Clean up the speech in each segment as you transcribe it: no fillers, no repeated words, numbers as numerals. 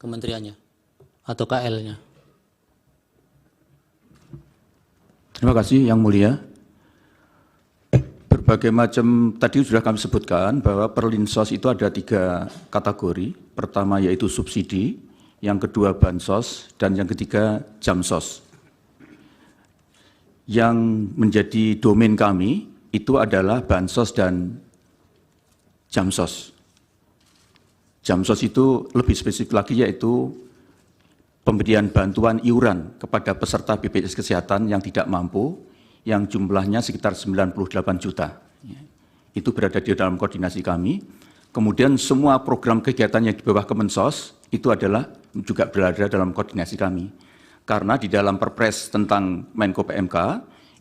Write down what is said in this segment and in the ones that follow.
kementeriannya atau KL-nya? Terima kasih Yang Mulia. Berbagai macam, tadi sudah kami sebutkan bahwa Perlinsos itu ada 3 kategori. Pertama yaitu subsidi, yang kedua bansos, dan yang ketiga jamsos. Yang menjadi domain kami itu adalah bansos dan jamsos. Jamsos itu lebih spesifik lagi yaitu pemberian bantuan iuran kepada peserta BPJS Kesehatan yang tidak mampu, yang jumlahnya sekitar 98 juta. Itu berada di dalam koordinasi kami. Kemudian semua program kegiatan yang di bawah Kemensos itu adalah juga berada dalam koordinasi kami. Karena di dalam Perpres tentang Menko PMK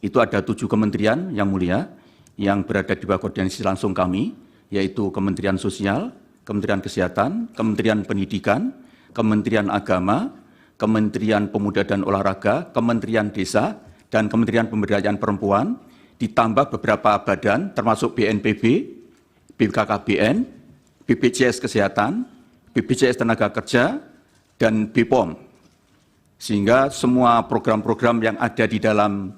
itu ada 7 kementerian Yang Mulia yang berada di bawah koordinasi langsung kami, yaitu Kementerian Sosial, Kementerian Kesehatan, Kementerian Pendidikan, Kementerian Agama, Kementerian Pemuda dan Olahraga, Kementerian Desa, dan Kementerian Pemberdayaan Perempuan, ditambah beberapa badan termasuk BNPB, BKKBN, BPJS Kesehatan, BPJS Tenaga Kerja, dan BPOM. Sehingga semua program-program yang ada di dalam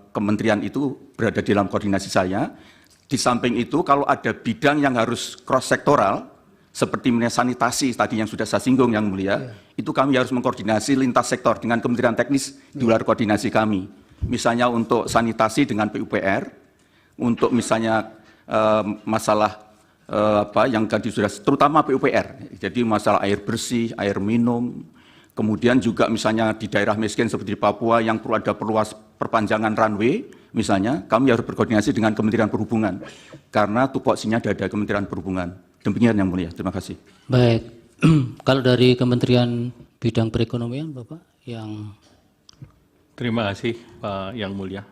kementerian itu berada di dalam koordinasi saya. Di samping itu, kalau ada bidang yang harus cross-sektoral, seperti sanitasi tadi yang sudah saya singgung Yang Mulia, itu kami harus mengkoordinasi lintas sektor dengan kementerian teknis di luar koordinasi kami. Misalnya untuk sanitasi dengan PUPR, untuk misalnya masalah yang tadi sudah, terutama PUPR, jadi masalah air bersih, air minum, kemudian juga misalnya di daerah miskin seperti di Papua yang perlu ada perpanjangan runway, misalnya kami harus berkoordinasi dengan Kementerian Perhubungan, karena tupoksinya ada Kementerian Perhubungan. Demikian Yang Mulia, terima kasih. Baik, kalau dari Kementerian Bidang Perekonomian, Bapak yang... Terima kasih Pak Yang Mulia.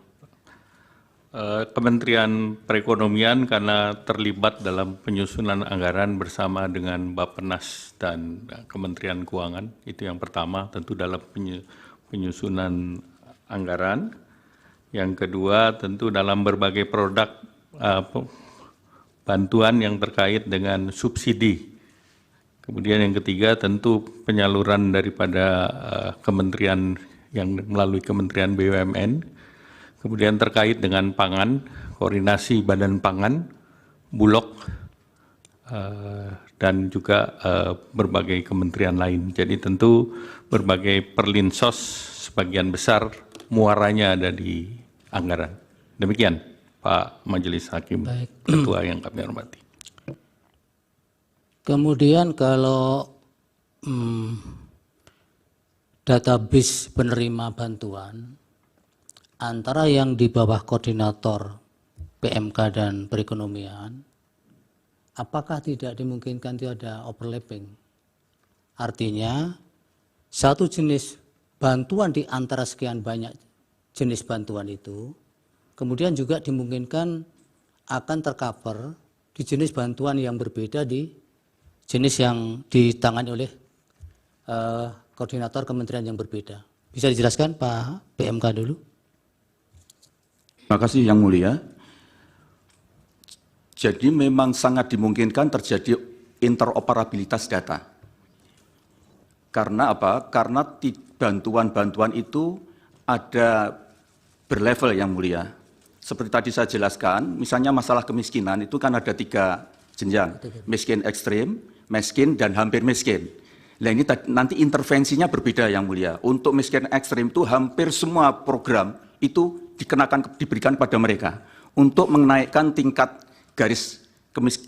Kementerian Perekonomian karena terlibat dalam penyusunan anggaran bersama dengan Bappenas dan Kementerian Keuangan, itu yang pertama tentu dalam penyusunan anggaran. Yang kedua tentu dalam berbagai produk bantuan yang terkait dengan subsidi. Kemudian yang ketiga tentu penyaluran daripada kementerian yang melalui Kementerian BUMN. Kemudian terkait dengan pangan, koordinasi Badan Pangan, Bulog, dan juga berbagai kementerian lain. Jadi tentu berbagai perlinsos sebagian besar muaranya ada di anggaran. Demikian Pak Majelis Hakim. Baik. Ketua yang kami hormati. Kemudian kalau database penerima bantuan antara yang di bawah koordinator PMK dan perekonomian, apakah tidak dimungkinkan itu ada overlapping? Artinya satu jenis bantuan di antara sekian banyak jenis bantuan itu, kemudian juga dimungkinkan akan tercover di jenis bantuan yang berbeda di jenis yang ditangani oleh koordinator kementerian yang berbeda. Bisa dijelaskan Pak PMK dulu? Terima kasih Yang Mulia. Jadi memang sangat dimungkinkan terjadi interoperabilitas data. Karena apa? Karena bantuan-bantuan itu ada berlevel Yang Mulia. Seperti tadi saya jelaskan, misalnya masalah kemiskinan itu kan ada 3 jenjang. Miskin ekstrim, miskin, dan hampir miskin. Nah ini nanti intervensinya berbeda Yang Mulia. Untuk miskin ekstrim itu hampir semua program itu diberikan pada mereka untuk menaikkan tingkat garis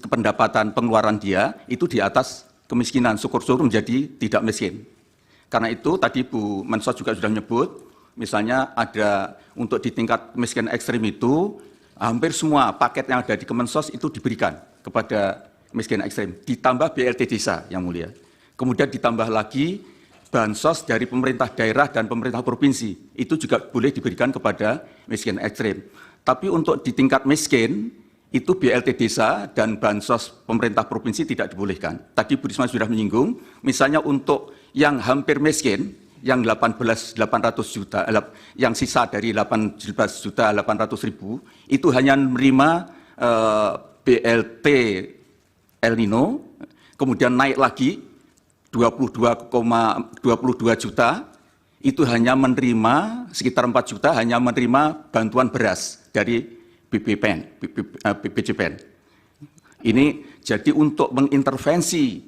pendapatan pengeluaran dia itu di atas kemiskinan, syukur-syukur menjadi tidak miskin. Karena itu tadi Bu Mensos juga sudah menyebut, misalnya ada untuk di tingkat miskin ekstrim itu hampir semua paket yang ada di Kemensos itu diberikan kepada miskin ekstrim, ditambah BLT desa Yang Mulia. Kemudian ditambah lagi bansos dari pemerintah daerah dan pemerintah provinsi, itu juga boleh diberikan kepada miskin ekstrim. Tapi untuk di tingkat miskin, itu BLT desa dan bansos pemerintah provinsi tidak dibolehkan. Tadi Bu Risma sudah menyinggung, misalnya untuk yang hampir miskin, yang 800 juta, yang sisa dari 18.800.000, itu hanya menerima BLT El Nino, kemudian naik lagi 22,22 juta itu hanya menerima sekitar 4 juta hanya menerima bantuan beras dari BPJPN. Ini jadi untuk mengintervensi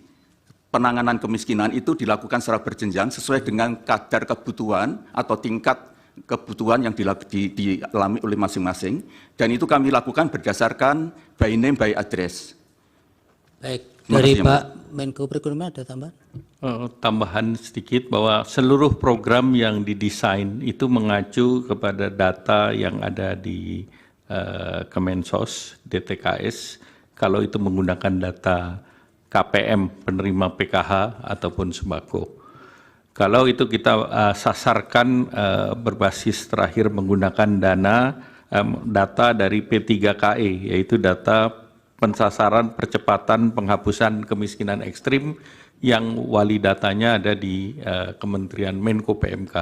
penanganan kemiskinan itu dilakukan secara berjenjang sesuai dengan kadar kebutuhan atau tingkat kebutuhan yang dialami oleh masing-masing, dan itu kami lakukan berdasarkan by name by address. Baik, dari Pak Menko Perekonomian ada tambahan? Tambahan sedikit bahwa seluruh program yang didesain itu mengacu kepada data yang ada di Kemensos, DTKS, kalau itu menggunakan data KPM penerima PKH ataupun sembako. Kalau itu kita sasarkan berbasis terakhir menggunakan data dari P3KE, yaitu data pensasaran percepatan penghapusan kemiskinan ekstrim yang wali datanya ada di Kementerian Menko PMK.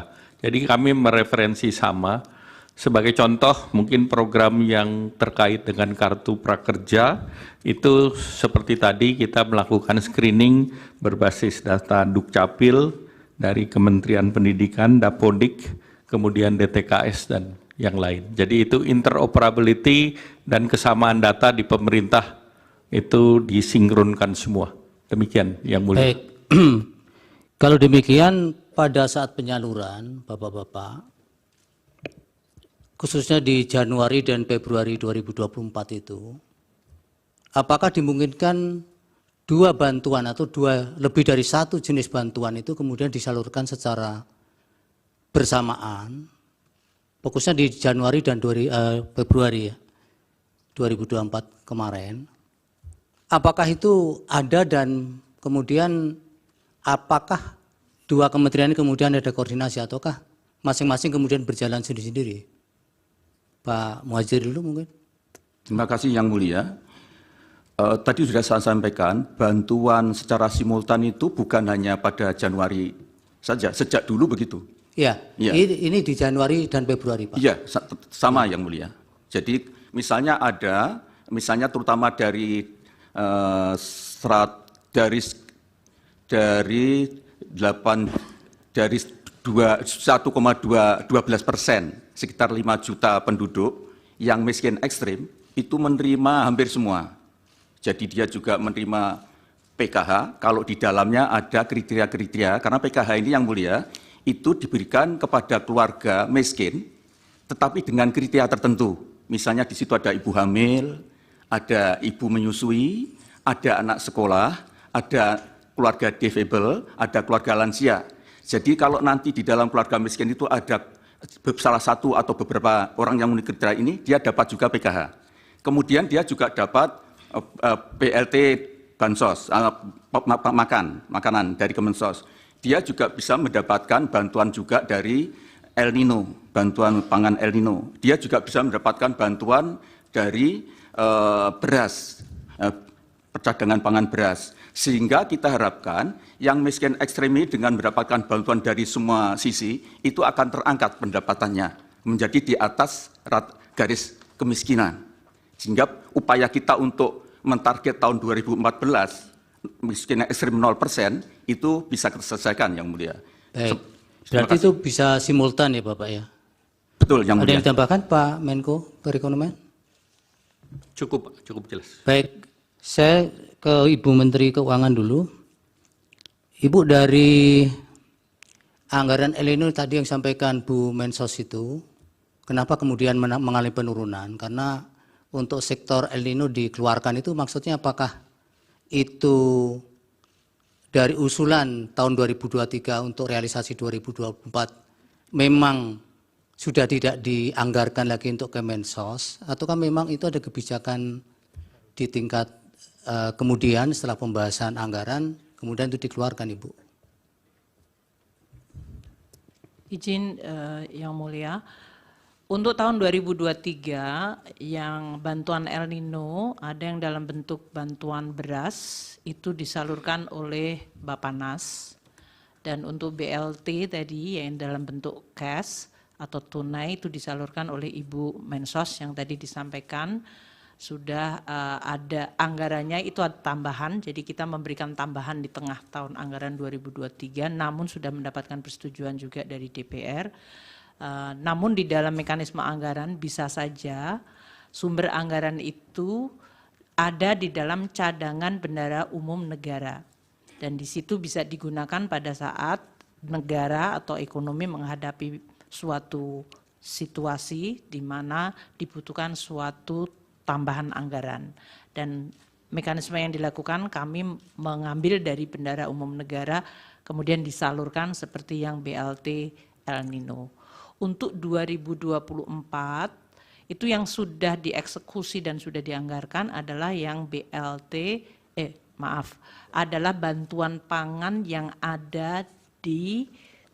Jadi kami mereferensi sama. Sebagai contoh, mungkin program yang terkait dengan kartu prakerja itu seperti tadi kita melakukan screening berbasis data Dukcapil dari Kementerian Pendidikan, Dapodik, kemudian DTKS dan yang lain. Jadi itu interoperability dan kesamaan data di pemerintah itu disinkronkan semua. Demikian yang mulia. Baik, kalau demikian pada saat penyaluran Bapak-Bapak, khususnya di Januari dan Februari 2024 itu, apakah dimungkinkan dua bantuan atau lebih dari satu jenis bantuan itu kemudian disalurkan secara bersamaan, fokusnya di Januari dan Februari 2024 kemarin, apakah itu ada dan kemudian apakah dua kementerian ini kemudian ada koordinasi ataukah masing-masing kemudian berjalan sendiri-sendiri? Pak Muhadjir dulu mungkin. Terima kasih Yang Mulia. Tadi sudah saya sampaikan, bantuan secara simultan itu bukan hanya pada Januari saja, sejak dulu begitu. Iya, ya. Ini di Januari dan Februari, Pak. Iya, sama Yang Mulia. Jadi misalnya terutama dari 1,12%, sekitar 5 juta penduduk yang miskin ekstrim, itu menerima hampir semua. Jadi dia juga menerima PKH, kalau di dalamnya ada kriteria-kriteria, karena PKH ini Yang Mulia, itu diberikan kepada keluarga miskin, tetapi dengan kriteria tertentu. Misalnya di situ ada ibu hamil, ada ibu menyusui, ada anak sekolah, ada keluarga difabel, ada keluarga lansia. Jadi kalau nanti di dalam keluarga miskin itu ada salah satu atau beberapa orang yang memenuhi kriteria ini, dia dapat juga PKH. Kemudian dia juga dapat BLT Bansos, makanan dari Kemensos. Dia juga bisa mendapatkan bantuan juga dari El Nino, bantuan pangan El Nino. Dia juga bisa mendapatkan bantuan dari beras, percadangan pangan beras. Sehingga kita harapkan yang miskin ekstrem ini dengan mendapatkan bantuan dari semua sisi, itu akan terangkat pendapatannya menjadi di atas garis kemiskinan. Sehingga upaya kita untuk mentarget tahun 2014, miskin ekstrem 0%, itu bisa terselesaikan Yang Mulia. Baik, berarti itu bisa simultan ya Bapak ya? Betul Yang Mulia. Ada yang ditambahkan Pak Menko Perekonomian? Cukup jelas. Baik, saya ke Ibu Menteri Keuangan dulu. Ibu, dari anggaran El Nino tadi yang sampaikan Bu Mensos itu, kenapa kemudian mengalami penurunan? Karena untuk sektor El Nino dikeluarkan itu maksudnya apakah itu dari usulan tahun 2023 untuk realisasi 2024 memang sudah tidak dianggarkan lagi untuk Kemensos, ataukah memang itu ada kebijakan di tingkat kemudian setelah pembahasan anggaran, kemudian itu dikeluarkan, Ibu? Izin Yang Mulia, untuk tahun 2023 yang bantuan El Nino ada yang dalam bentuk bantuan beras, itu disalurkan oleh Bappenas, dan untuk BLT tadi yang dalam bentuk cash atau tunai itu disalurkan oleh Ibu Mensos yang tadi disampaikan. sudah ada anggarannya, itu ada tambahan, jadi kita memberikan tambahan di tengah tahun anggaran 2023, namun sudah mendapatkan persetujuan juga dari DPR. Namun di dalam mekanisme anggaran bisa saja sumber anggaran itu ada di dalam cadangan bendahara umum negara. Dan di situ bisa digunakan pada saat negara atau ekonomi menghadapi suatu situasi di mana dibutuhkan suatu tambahan anggaran. Dan mekanisme yang dilakukan kami mengambil dari bendahara umum negara kemudian disalurkan seperti yang BLT El Nino. Untuk 2024 itu yang sudah dieksekusi dan sudah dianggarkan adalah yang adalah bantuan pangan yang ada di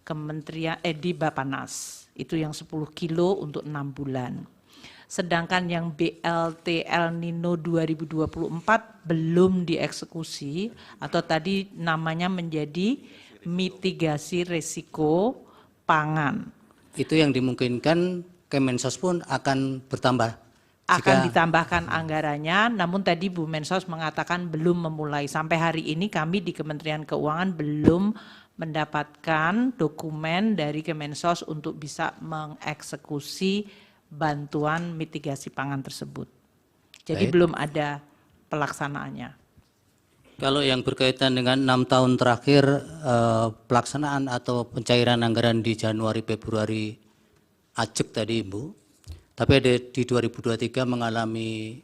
Kementerian di Bappenas. Itu yang 10 kilo untuk 6 bulan. Sedangkan yang BLT El Nino 2024 belum dieksekusi atau tadi namanya menjadi mitigasi risiko pangan. Itu yang dimungkinkan Kemensos pun akan bertambah. Akan ditambahkan anggarannya, namun tadi Bu Mensos mengatakan belum memulai. Sampai hari ini kami di Kementerian Keuangan belum mendapatkan dokumen dari Kemensos untuk bisa mengeksekusi bantuan mitigasi pangan tersebut. Jadi belum ada pelaksanaannya. Kalau yang berkaitan dengan 6 tahun terakhir pelaksanaan atau pencairan anggaran di Januari Februari ajek tadi Ibu, tapi ada di 2023 mengalami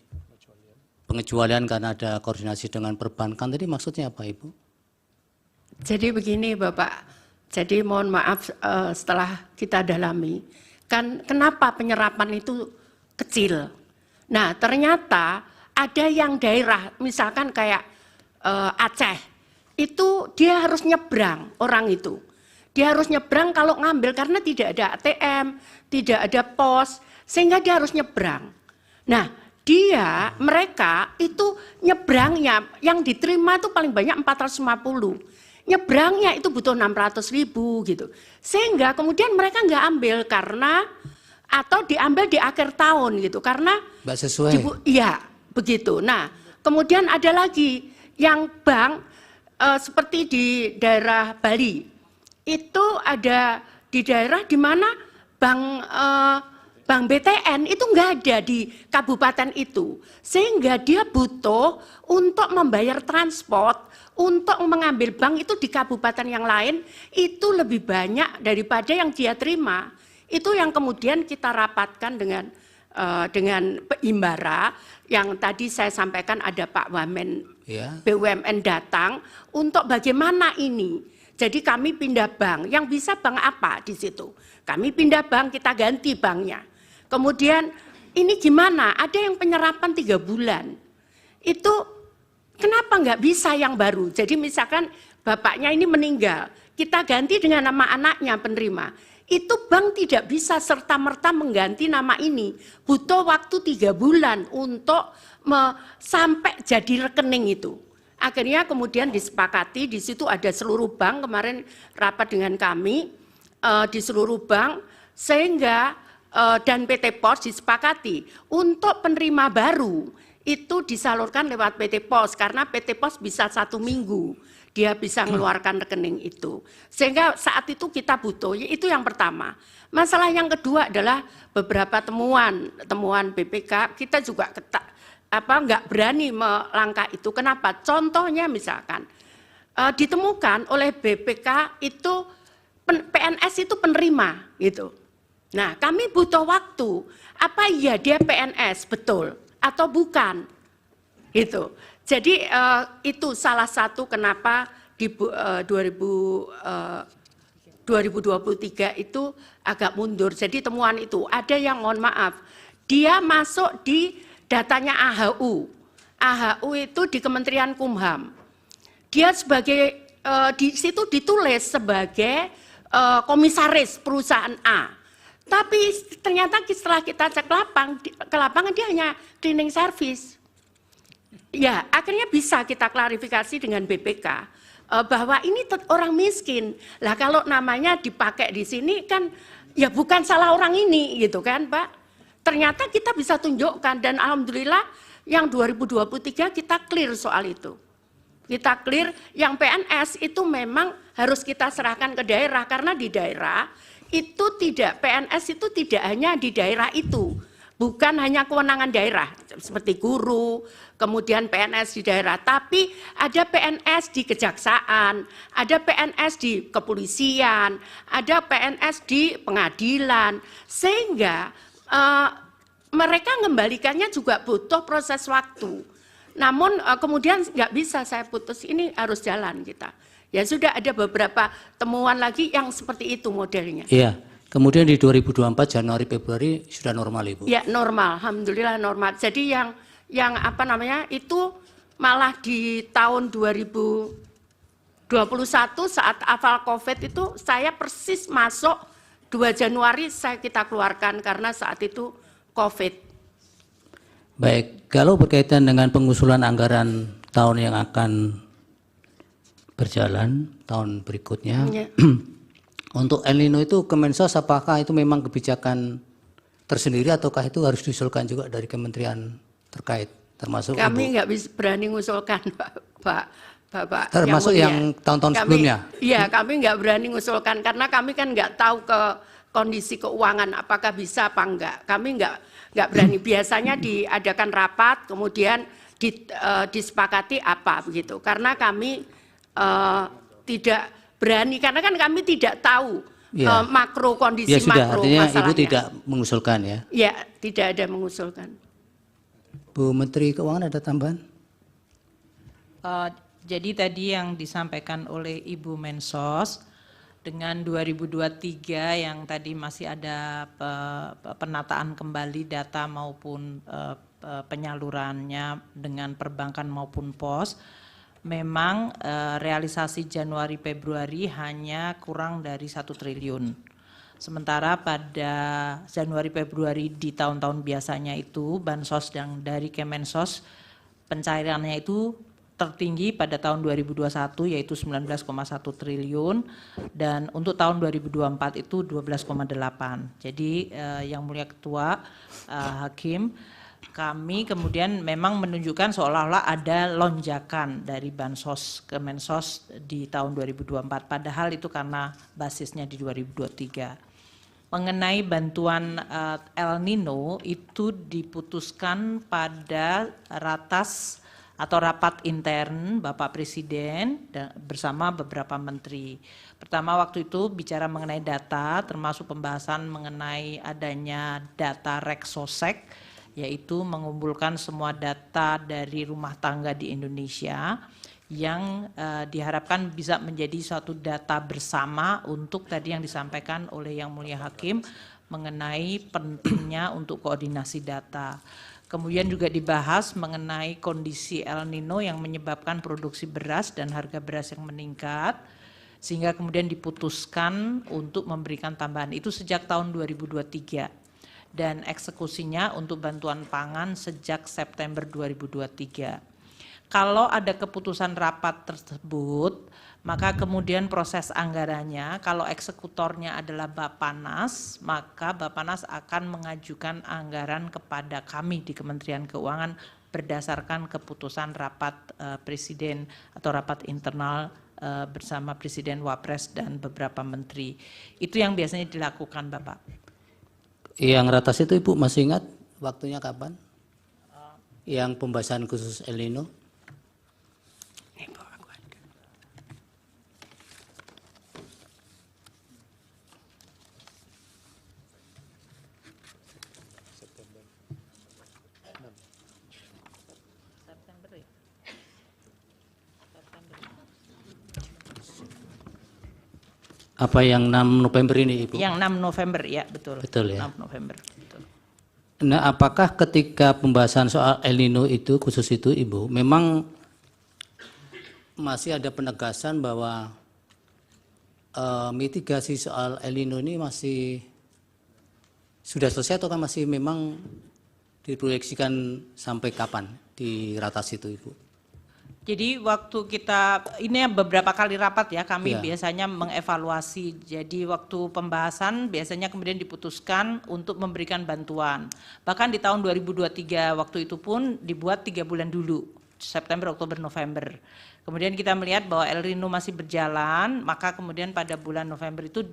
pengecualian karena ada koordinasi dengan perbankan, tadi maksudnya apa Ibu? Jadi begini Bapak, jadi mohon maaf setelah kita dalami, kan kenapa penyerapan itu kecil. Nah ternyata ada yang daerah, misalkan kayak Aceh, itu dia harus nyebrang orang itu. Dia harus nyebrang kalau ngambil karena tidak ada ATM, tidak ada pos, sehingga dia harus nyebrang. Nah mereka itu nyebrangnya, yang diterima itu paling banyak 450. Nyebrangnya itu butuh 600.000 gitu. Sehingga kemudian mereka nggak ambil karena atau diambil di akhir tahun gitu karena Mbak sesuai. Iya, begitu. Nah, kemudian ada lagi yang bank seperti di daerah Bali. Itu ada di daerah di mana bank BTN itu nggak ada di kabupaten itu. Sehingga dia butuh untuk membayar transport, untuk mengambil bank itu di kabupaten yang lain itu lebih banyak daripada yang dia terima. Itu yang kemudian kita rapatkan dengan Imbara yang tadi saya sampaikan ada Pak Wamen BUMN datang untuk bagaimana ini. Jadi kami pindah bank, yang bisa bank apa di situ? Kami pindah bank, kita ganti banknya. Kemudian ini gimana? Ada yang penyerapan 3 bulan. Itu kenapa nggak bisa yang baru? Jadi misalkan bapaknya ini meninggal, kita ganti dengan nama anaknya penerima. Itu bank tidak bisa serta-merta mengganti nama ini. Butuh waktu 3 bulan untuk sampai jadi rekening itu. Akhirnya kemudian disepakati, di situ ada seluruh bank, kemarin rapat dengan kami, di seluruh bank, sehingga dan PT POS disepakati untuk penerima baru, itu disalurkan lewat PT POS, karena PT POS bisa 1 minggu, dia bisa mengeluarkan rekening itu. Sehingga saat itu kita butuh, itu yang pertama. Masalah yang kedua adalah beberapa temuan BPK, kita juga nggak berani melangkah itu. Kenapa? Contohnya misalkan, ditemukan oleh BPK itu, PNS itu penerima, gitu. Nah kami butuh waktu, apa iya dia PNS, betul, atau bukan, gitu. Jadi itu salah satu kenapa di 2023 itu agak mundur. Jadi temuan itu ada yang mohon maaf, dia masuk di datanya AHU. AHU itu di Kementerian Kumham. Dia sebagai di situ ditulis sebagai komisaris perusahaan A. Tapi ternyata setelah kita cek ke lapangan dia hanya cleaning service. Ya, akhirnya bisa kita klarifikasi dengan BPK bahwa ini orang miskin. Lah kalau namanya dipakai di sini kan ya bukan salah orang ini gitu kan, Pak. Ternyata kita bisa tunjukkan dan alhamdulillah yang 2023 kita clear soal itu. Kita clear, yang PNS itu memang harus kita serahkan ke daerah, karena di daerah itu tidak, PNS itu tidak hanya di daerah itu, bukan hanya kewenangan daerah seperti guru, kemudian PNS di daerah, tapi ada PNS di kejaksaan, ada PNS di kepolisian, ada PNS di pengadilan, sehingga mereka mengembalikannya juga butuh proses waktu. Namun kemudian nggak bisa saya putus, ini harus jalan kita. Ya sudah, ada beberapa temuan lagi yang seperti itu modelnya. Iya, kemudian di 2024 Januari Februari sudah normal Ibu? Ya normal, alhamdulillah normal. Jadi yang apa namanya itu malah di tahun 2021 saat awal COVID itu saya persis masuk 2 Januari kita keluarkan karena saat itu COVID. Baik, kalau berkaitan dengan pengusulan anggaran tahun yang akan berjalan, tahun berikutnya, Ya. untuk El Nino itu Kemensos apakah itu memang kebijakan tersendiri ataukah itu harus diusulkan juga dari kementerian terkait, termasuk Kami nggak berani mengusulkan, Bapak. termasuk yang tahun-tahun sebelumnya? Iya, kami nggak berani mengusulkan karena kami kan nggak tahu ke kondisi keuangan apakah bisa apa enggak. Kami nggak berani. Biasanya diadakan rapat, kemudian disepakati apa begitu. Karena kami tidak berani, karena kan kami tidak tahu Ya. makro kondisi Ya sudah, makro artinya masalahnya. Ibu tidak mengusulkan ya? Ya, tidak ada mengusulkan. Bu Menteri Keuangan ada tambahan? Jadi tadi yang disampaikan oleh Ibu Mensos dengan 2023 yang tadi masih ada penataan kembali data maupun penyalurannya dengan perbankan maupun pos, memang realisasi Januari Februari hanya kurang dari 1 triliun. Sementara pada Januari Februari di tahun-tahun biasanya itu bansos yang dari Kemensos pencairannya itu tertinggi pada tahun 2021 yaitu 19,1 triliun dan untuk tahun 2024 itu 12,8. Jadi yang mulia Ketua Hakim, kami kemudian memang menunjukkan seolah-olah ada lonjakan dari bansos Kemensos di tahun 2024, padahal itu karena basisnya di 2023. Mengenai bantuan El Nino itu diputuskan pada rapat intern Bapak Presiden bersama beberapa menteri. Pertama waktu itu bicara mengenai data, termasuk pembahasan mengenai adanya data Reksosek, yaitu mengumpulkan semua data dari rumah tangga di Indonesia yang diharapkan bisa menjadi suatu data bersama untuk tadi yang disampaikan oleh Yang Mulia Hakim mengenai pentingnya untuk koordinasi data. Kemudian juga dibahas mengenai kondisi El Nino yang menyebabkan produksi beras dan harga beras yang meningkat, sehingga kemudian diputuskan untuk memberikan tambahan itu sejak tahun 2023 dan eksekusinya untuk bantuan pangan sejak September 2023. Kalau ada keputusan rapat tersebut, maka kemudian proses anggarannya, kalau eksekutornya adalah Bappenas, maka Bappenas akan mengajukan anggaran kepada kami di Kementerian Keuangan berdasarkan keputusan rapat presiden atau rapat internal bersama Presiden Wapres dan beberapa menteri. Itu yang biasanya dilakukan, Bapak. Yang ratas itu Ibu masih ingat waktunya kapan? Yang pembahasan khusus El Nino? Apa yang 6 November ini Ibu? Yang 6 November ya, betul. Betul ya. 6 November. Betul. Nah, apakah ketika pembahasan soal El Nino itu khusus itu Ibu, memang masih ada penegasan bahwa mitigasi soal El Nino ini masih sudah selesai atau kan masih memang diproyeksikan sampai kapan di ratas itu Ibu? Jadi waktu kita, ini beberapa kali rapat ya, kami biasanya mengevaluasi. Jadi waktu pembahasan biasanya kemudian diputuskan untuk memberikan bantuan. Bahkan di tahun 2023 waktu itu pun dibuat 3 bulan dulu, September, Oktober, November. Kemudian kita melihat bahwa El Nino masih berjalan, maka kemudian pada bulan November itu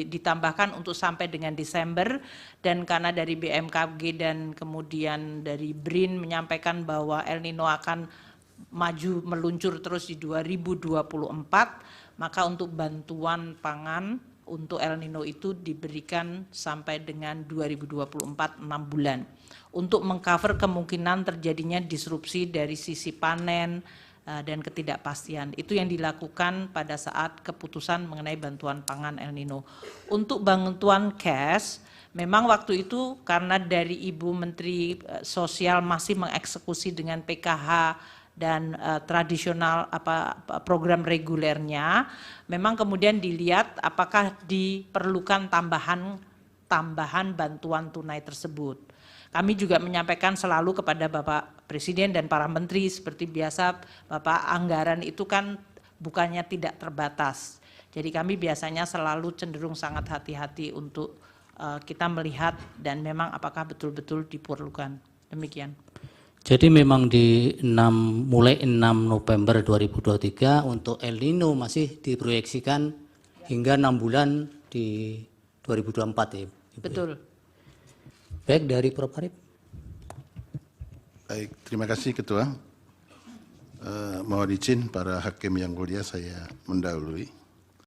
ditambahkan untuk sampai dengan Desember, dan karena dari BMKG dan kemudian dari BRIN menyampaikan bahwa El Nino akan maju meluncur terus di 2024, maka untuk bantuan pangan untuk El Nino itu diberikan sampai dengan 2024, 6 bulan. Untuk mengcover kemungkinan terjadinya disrupsi dari sisi panen dan ketidakpastian. Itu yang dilakukan pada saat keputusan mengenai bantuan pangan El Nino. Untuk bantuan cash, memang waktu itu karena dari Ibu Menteri Sosial masih mengeksekusi dengan PKH dan tradisional program regulernya, memang kemudian dilihat apakah diperlukan tambahan bantuan tunai tersebut. Kami juga menyampaikan selalu kepada Bapak Presiden dan para menteri, seperti biasa Bapak, anggaran itu kan bukannya tidak terbatas. Jadi kami biasanya selalu cenderung sangat hati-hati untuk kita melihat dan memang apakah betul-betul diperlukan. Demikian. Jadi memang mulai 6 November 2023 untuk El Nino masih diproyeksikan hingga 6 bulan di 2024 ya. Betul. Baik, dari Prof. Arief. Baik, terima kasih Ketua. Mohon izin para hakim yang mulia saya mendahului.